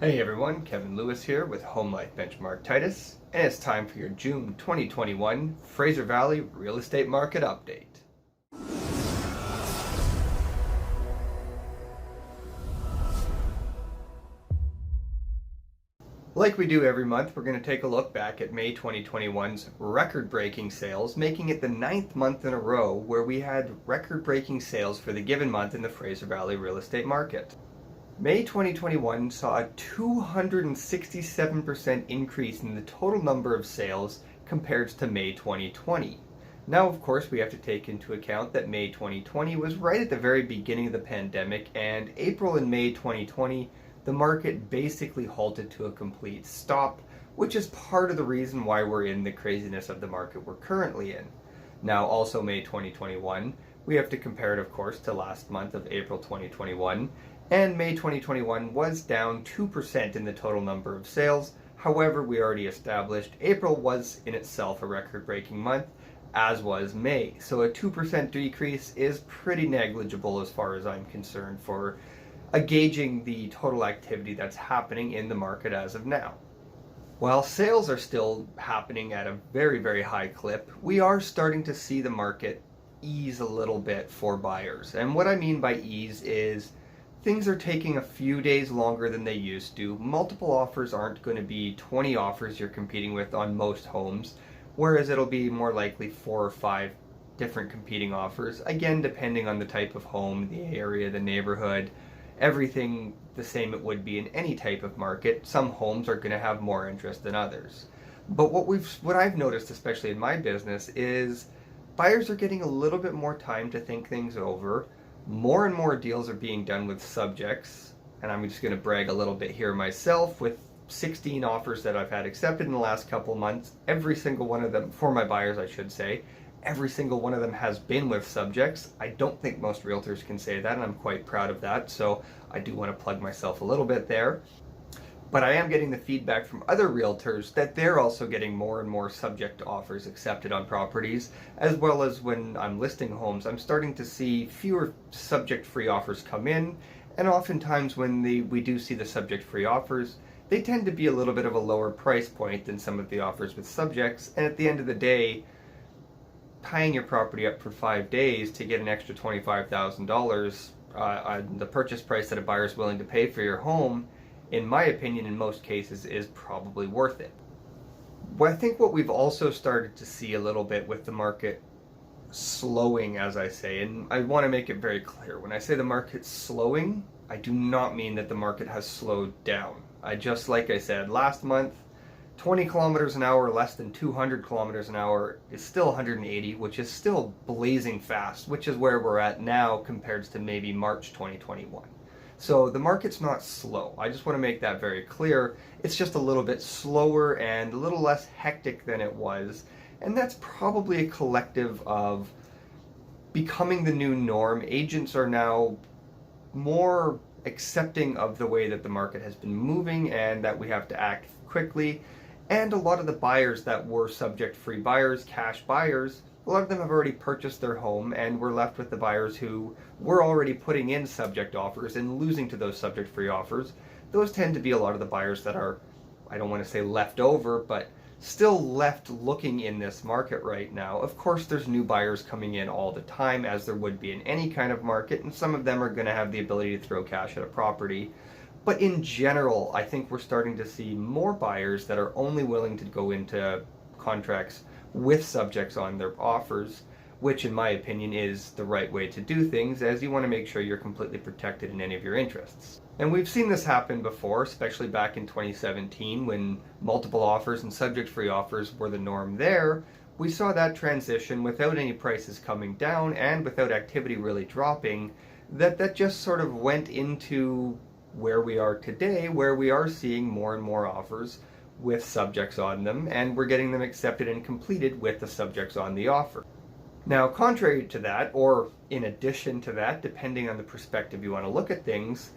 Hey everyone, Kevin Lewis here with Home Life Benchmark Titus, and it's time for your June 2021 Fraser Valley Real Estate Market Update. Like we do every month, we're going to take a look back at May 2021's record-breaking sales, making it the 9th month in a row where we had record-breaking sales for the given month in the Fraser Valley real estate market. May 2021 saw a 267% increase in the total number of sales compared to May 2020. Now, of course, we have to take into account that May 2020 was right at the very beginning of the pandemic, and April and May 2020, the market basically halted to a complete stop, which is part of the reason why we're in the craziness of the market we're currently in. Now, also May 2021, we have to compare it, of course, to last month of April 2021, and May 2021 was down 2% in the total number of sales. However, we already established April was in itself a record-breaking month, as was May. So a 2% decrease is pretty negligible as far as I'm concerned for gauging the total activity that's happening in the market as of now. While sales are still happening at a very, very high clip, we are starting to see the market ease a little bit for buyers. And what I mean by ease is things are taking a few days longer than they used to. Multiple offers aren't going to be 20 offers you're competing with on most homes, whereas it'll be more likely 4 or 5 different competing offers, again depending on the type of home, the area, the neighborhood, everything the same it would be in any type of market. Some homes are going to have more interest than others. But what I've noticed, especially in my business, is buyers are getting a little bit more time to think things over. More and more deals are being done with subjects, and I'm just going to brag a little bit here myself. With 16 offers that I've had accepted in the last couple months, every single one of them, for my buyers I should say, every single one of them has been with subjects. I don't think most realtors can say that, and I'm quite proud of that, so I do want to plug myself a little bit there. But I am getting the feedback from other realtors that they're also getting more and more subject offers accepted on properties, as well as when I'm listing homes, I'm starting to see fewer subject-free offers come in, and oftentimes when we do see the subject-free offers, they tend to be a little bit of a lower price point than some of the offers with subjects, and at the end of the day, tying your property up for 5 days to get an extra $25,000 on the purchase price that a buyer is willing to pay for your home, in my opinion, in most cases, is probably worth it. But I think what we've also started to see a little bit with the market slowing, as I say, and I want to make it very clear, when I say the market's slowing, I do not mean that the market has slowed down. Like I said, last month, 20 kilometers an hour, less than 200 kilometers an hour is still 180, which is still blazing fast, which is where we're at now compared to maybe March 2021. So the market's not slow. I just want to make that very clear. It's just a little bit slower and a little less hectic than it was. And that's probably a collective of becoming the new norm. Agents are now more accepting of the way that the market has been moving and that we have to act quickly. And a lot of the buyers that were subject-free buyers, cash buyers, a lot of them have already purchased their home, and we're left with the buyers who were already putting in subject offers and losing to those subject-free offers. Those tend to be a lot of the buyers that are, I don't want to say left over, but still left looking in this market right now. Of course, there's new buyers coming in all the time, as there would be in any kind of market, and some of them are going to have the ability to throw cash at a property. But in general, I think we're starting to see more buyers that are only willing to go into contracts with subjects on their offers, which in my opinion is the right way to do things, as you want to make sure you're completely protected in any of your interests. And we've seen this happen before, especially back in 2017 when multiple offers and subject-free offers were the norm there. We saw that transition without any prices coming down and without activity really dropping, that just sort of went into where we are today, where we are seeing more and more offers with subjects on them, and we're getting them accepted and completed with the subjects on the offer. Now, contrary to that, or in addition to that, depending on the perspective you want to look at things,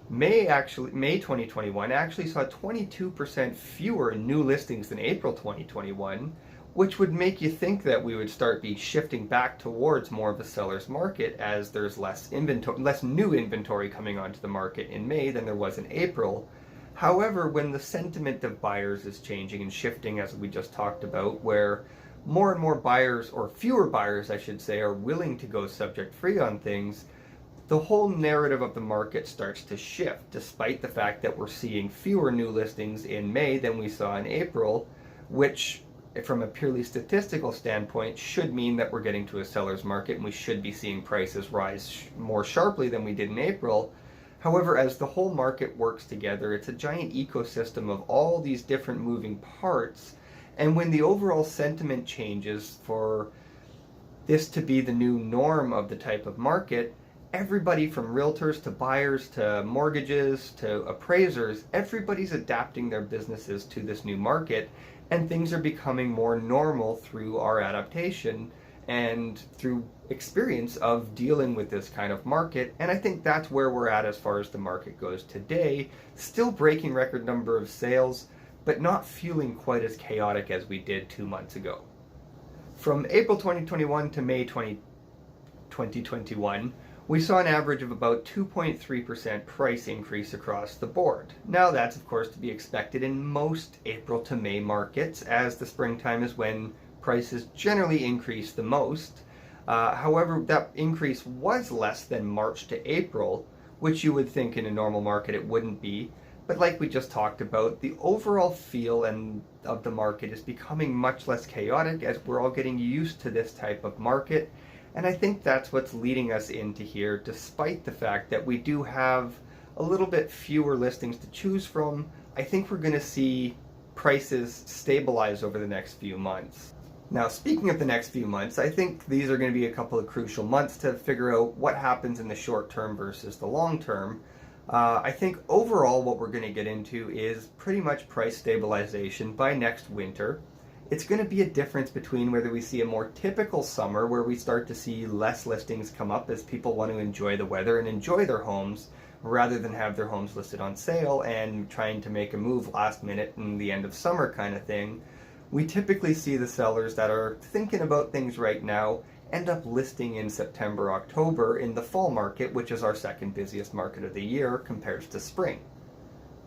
May 2021 actually saw 22% fewer new listings than April 2021, which would make you think that we would start be shifting back towards more of a seller's market, as there's less new inventory coming onto the market in May than there was in April. However, when the sentiment of buyers is changing and shifting, as we just talked about, where more and more buyers, or fewer buyers, I should say, are willing to go subject free on things, the whole narrative of the market starts to shift, despite the fact that we're seeing fewer new listings in May than we saw in April, which, from a purely statistical standpoint, should mean that we're getting to a seller's market and we should be seeing prices rise more sharply than we did in April. However, as the whole market works together, it's a giant ecosystem of all these different moving parts, and when the overall sentiment changes for this to be the new norm of the type of market, everybody from realtors to buyers to mortgages to appraisers, everybody's adapting their businesses to this new market, and things are becoming more normal through our adaptation and through experience of dealing with this kind of market. And I think that's where we're at as far as the market goes today, still breaking record number of sales, but not feeling quite as chaotic as we did 2 months ago. From April 2021 to May 2021, we saw an average of about 2.3% price increase across the board. Now that's of course to be expected in most April to May markets, as the springtime is when prices generally increase the most. However, that increase was less than March to April, which you would think in a normal market it wouldn't be. But like we just talked about, the overall feel of the market is becoming much less chaotic as we're all getting used to this type of market. And I think that's what's leading us into here, despite the fact that we do have a little bit fewer listings to choose from. I think we're going to see prices stabilize over the next few months. Now, speaking of the next few months, I think these are going to be a couple of crucial months to figure out what happens in the short term versus the long term. I think overall what we're going to get into is pretty much price stabilization by next winter. It's going to be a difference between whether we see a more typical summer where we start to see less listings come up as people want to enjoy the weather and enjoy their homes rather than have their homes listed on sale and trying to make a move last minute in the end of summer kind of thing. We typically see the sellers that are thinking about things right now end up listing in September, October in the fall market, which is our second busiest market of the year compared to spring.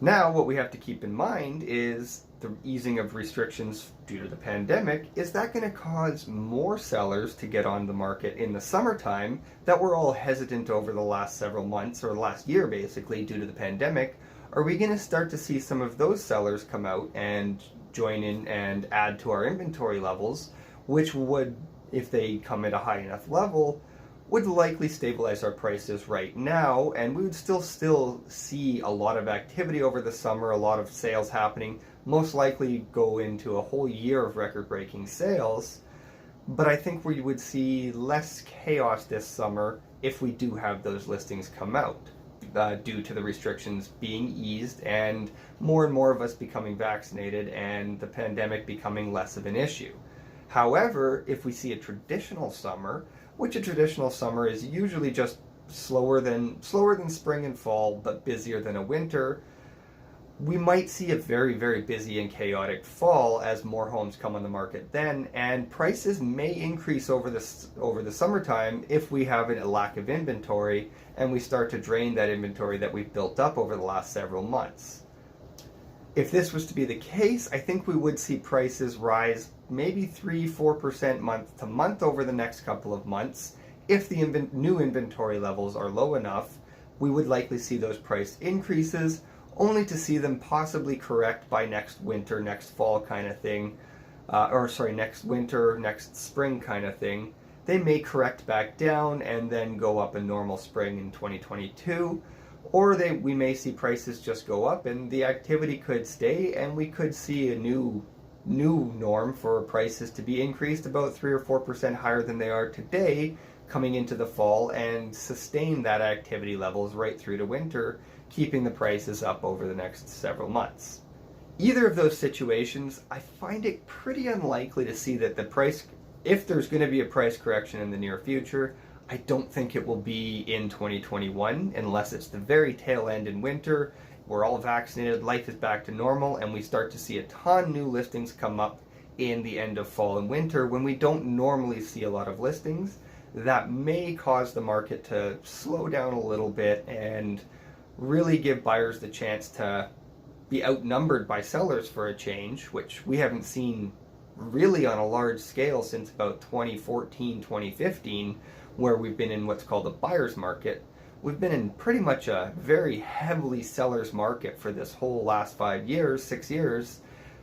Now, what we have to keep in mind is the easing of restrictions due to the pandemic. Is that going to cause more sellers to get on the market in the summertime that were all hesitant over the last several months, or last year basically, due to the pandemic? Are we going to start to see some of those sellers come out and join in and add to our inventory levels, which would, if they come at a high enough level, would likely stabilize our prices right now, and we would still see a lot of activity over the summer, a lot of sales happening, most likely go into a whole year of record-breaking sales. But I think we would see less chaos this summer if we do have those listings come out, due to the restrictions being eased and more of us becoming vaccinated and the pandemic becoming less of an issue. However, if we see a traditional summer, which a traditional summer is usually just slower than spring and fall, but busier than a winter, we might see a very busy and chaotic fall as more homes come on the market then, and prices may increase over the summertime if we have a lack of inventory and we start to drain that inventory that we've built up over the last several months. If this was to be the case, I think we would see prices rise maybe 3-4% month to month over the next couple of months. If the new inventory levels are low enough, we would likely see those price increases, only to see them possibly correct by next winter, next fall kind of thing, next winter, next spring kind of thing. They may correct back down and then go up a normal spring in 2022. Or we may see prices just go up and the activity could stay, and we could see a new norm for prices to be increased about 3 or 4% higher than they are today coming into the fall, and sustain that activity levels right through to winter, keeping the prices up over the next several months. Either of those situations, I find it pretty unlikely to see that if there's going to be a price correction in the near future, I don't think it will be in 2021 unless it's the very tail end in winter. We're all vaccinated, life is back to normal, and we start to see a ton new listings come up in the end of fall and winter when we don't normally see a lot of listings. That may cause the market to slow down a little bit and really give buyers the chance to be outnumbered by sellers for a change, which we haven't seen really on a large scale since about 2014, 2015, where we've been in what's called a buyer's market. We've been in pretty much a very heavily seller's market for this whole last 5 years, 6 years,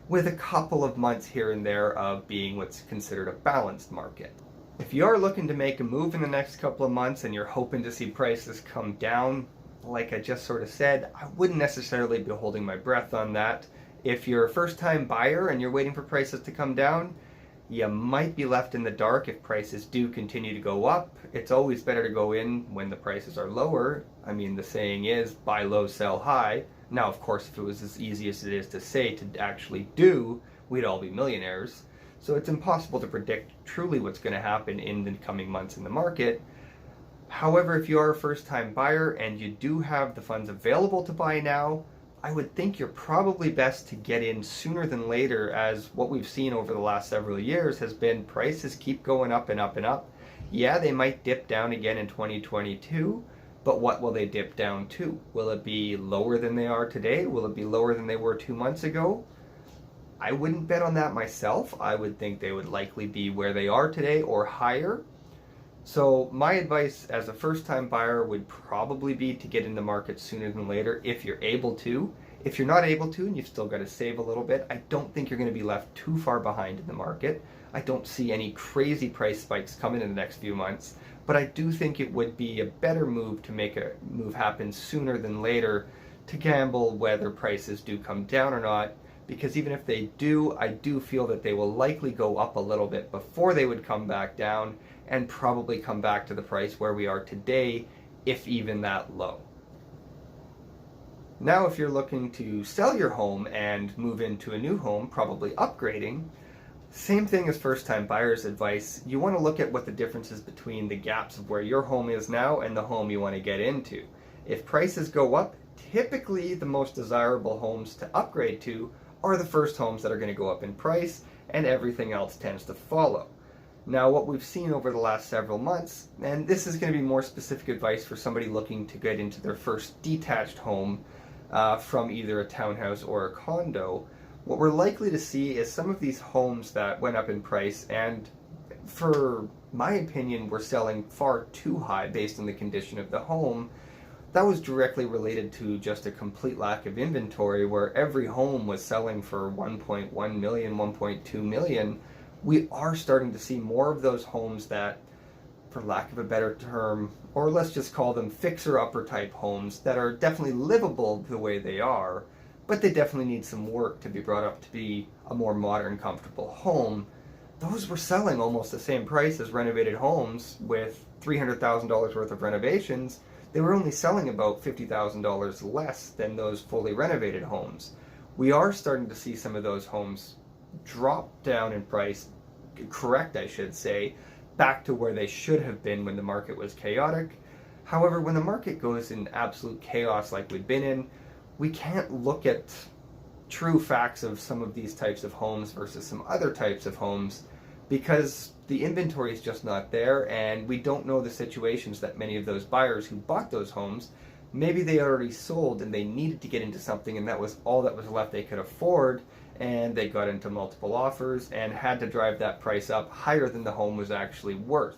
with a couple of months here and there of being what's considered a balanced market. If you are looking to make a move in the next couple of months and you're hoping to see prices come down, like I just sort of said, I wouldn't necessarily be holding my breath on that. If you're a first-time buyer and you're waiting for prices to come down, you might be left in the dark if prices do continue to go up. It's always better to go in when the prices are lower. I mean, the saying is, buy low, sell high. Now, of course, if it was as easy as it is to say to actually do, we'd all be millionaires. So it's impossible to predict truly what's going to happen in the coming months in the market. However, if you are a first-time buyer and you do have the funds available to buy now, I would think you're probably best to get in sooner than later, as what we've seen over the last several years has been prices keep going up and up and up. Yeah, they might dip down again in 2022, but what will they dip down to? Will it be lower than they are today? Will it be lower than they were 2 months ago? I wouldn't bet on that myself. I would think they would likely be where they are today or higher. So my advice as a first-time buyer would probably be to get in the market sooner than later if you're able to. If you're not able to and you've still got to save a little bit, I don't think you're going to be left too far behind in the market. I don't see any crazy price spikes coming in the next few months, but I do think it would be a better move to make a move happen sooner than later to gamble whether prices do come down or not, because even if they do, I do feel that they will likely go up a little bit before they would come back down, and probably come back to the price where we are today, if even that low. Now, if you're looking to sell your home and move into a new home, probably upgrading, same thing as first-time buyers' advice. You want to look at what the difference is between the gaps of where your home is now and the home you want to get into. If prices go up, typically the most desirable homes to upgrade to are the first homes that are going to go up in price, and everything else tends to follow. Now, what we've seen over the last several months, and this is going to be more specific advice for somebody looking to get into their first detached home from either a townhouse or a condo, what we're likely to see is some of these homes that went up in price and, for my opinion, were selling far too high based on the condition of the home. That was directly related to just a complete lack of inventory, where every home was selling for 1.1 million, 1.2 million. We are starting to see more of those homes that, for lack of a better term, or let's just call them fixer-upper type homes, that are definitely livable the way they are, but they definitely need some work to be brought up to be a more modern, comfortable home. Those were selling almost the same price as renovated homes with $300,000 worth of renovations. They were only selling about $50,000 less than those fully renovated homes. We are starting to see some of those homes drop down in price, correct I should say, back to where they should have been when the market was chaotic. However, when the market goes in absolute chaos like we've been in, we can't look at true facts of some of these types of homes versus some other types of homes, because the inventory is just not there, and we don't know the situations that many of those buyers who bought those homes, maybe they already sold and they needed to get into something and that was all that was left they could afford, and they got into multiple offers and had to drive that price up higher than the home was actually worth.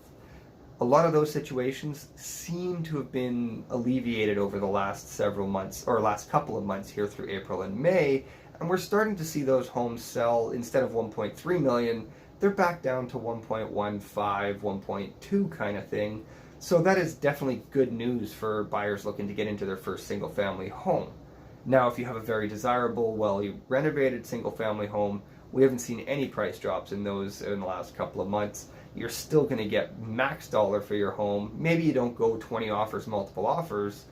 A lot of those situations seem to have been alleviated over the last several months, or last couple of months here through April and May, and we're starting to see those homes sell, instead of 1.3 million, they're back down to 1.15, 1.2 kind of thing. So that is definitely good news for buyers looking to get into their first single-family home. Now, if you have a very desirable, well-renovated single-family home, we haven't seen any price drops in those in the last couple of months. You're still going to get max dollar for your home. Maybe you don't go 20 offers, multiple offers,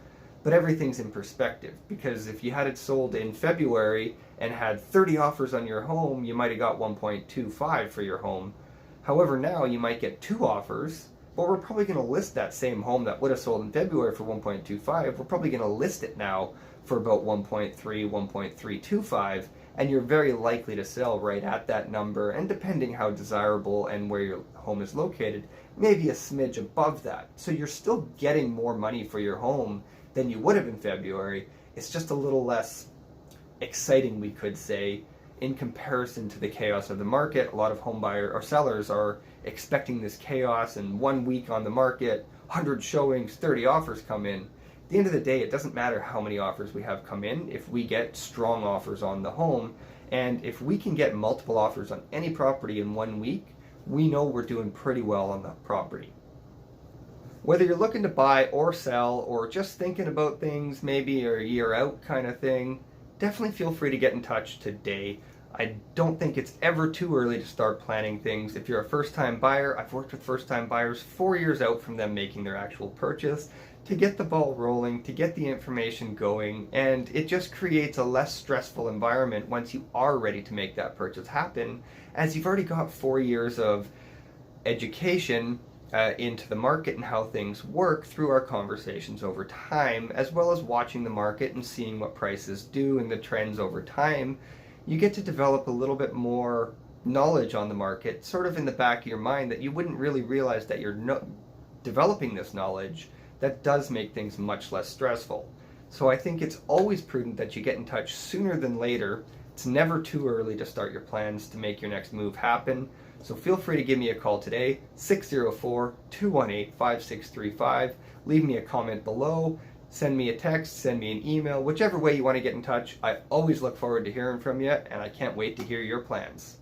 but everything's in perspective. Because if you had it sold in February and had 30 offers on your home, you might have got 1.25 for your home. However, now you might get 2 offers, but we're probably going to list that same home that would have sold in February for 1.25. We're probably going to list it now for about 1.3, 1.325, and you're very likely to sell right at that number, and depending how desirable and where your home is located, maybe a smidge above that. So you're still getting more money for your home than you would have in February. It's just a little less exciting, we could say, in comparison to the chaos of the market. A lot of home buyer or sellers are expecting this chaos, and 1 week on the market, 100 showings, 30 offers come in. At the end of the day, it doesn't matter how many offers we have come in if we get strong offers on the home. And if we can get multiple offers on any property in 1 week, we know we're doing pretty well on the property. Whether you're looking to buy or sell, or just thinking about things maybe a year out kind of thing, definitely feel free to get in touch today. I don't think it's ever too early to start planning things. If you're a first-time buyer, I've worked with first-time buyers 4 years out from them making their actual purchase to get the ball rolling, to get the information going, and it just creates a less stressful environment once you are ready to make that purchase happen, as you've already got 4 years of education into the market and how things work through our conversations over time, as well as watching the market and seeing what prices do and the trends over time. You get to develop a little bit more knowledge on the market, sort of in the back of your mind, that you wouldn't really realize that you're developing this knowledge. That does make things much less stressful. So I think it's always prudent that you get in touch sooner than later. It's never too early to start your plans to make your next move happen. So feel free to give me a call today, 604-218-5635. Leave me a comment below, send me a text, send me an email, whichever way you want to get in touch. I always look forward to hearing from you, and I can't wait to hear your plans.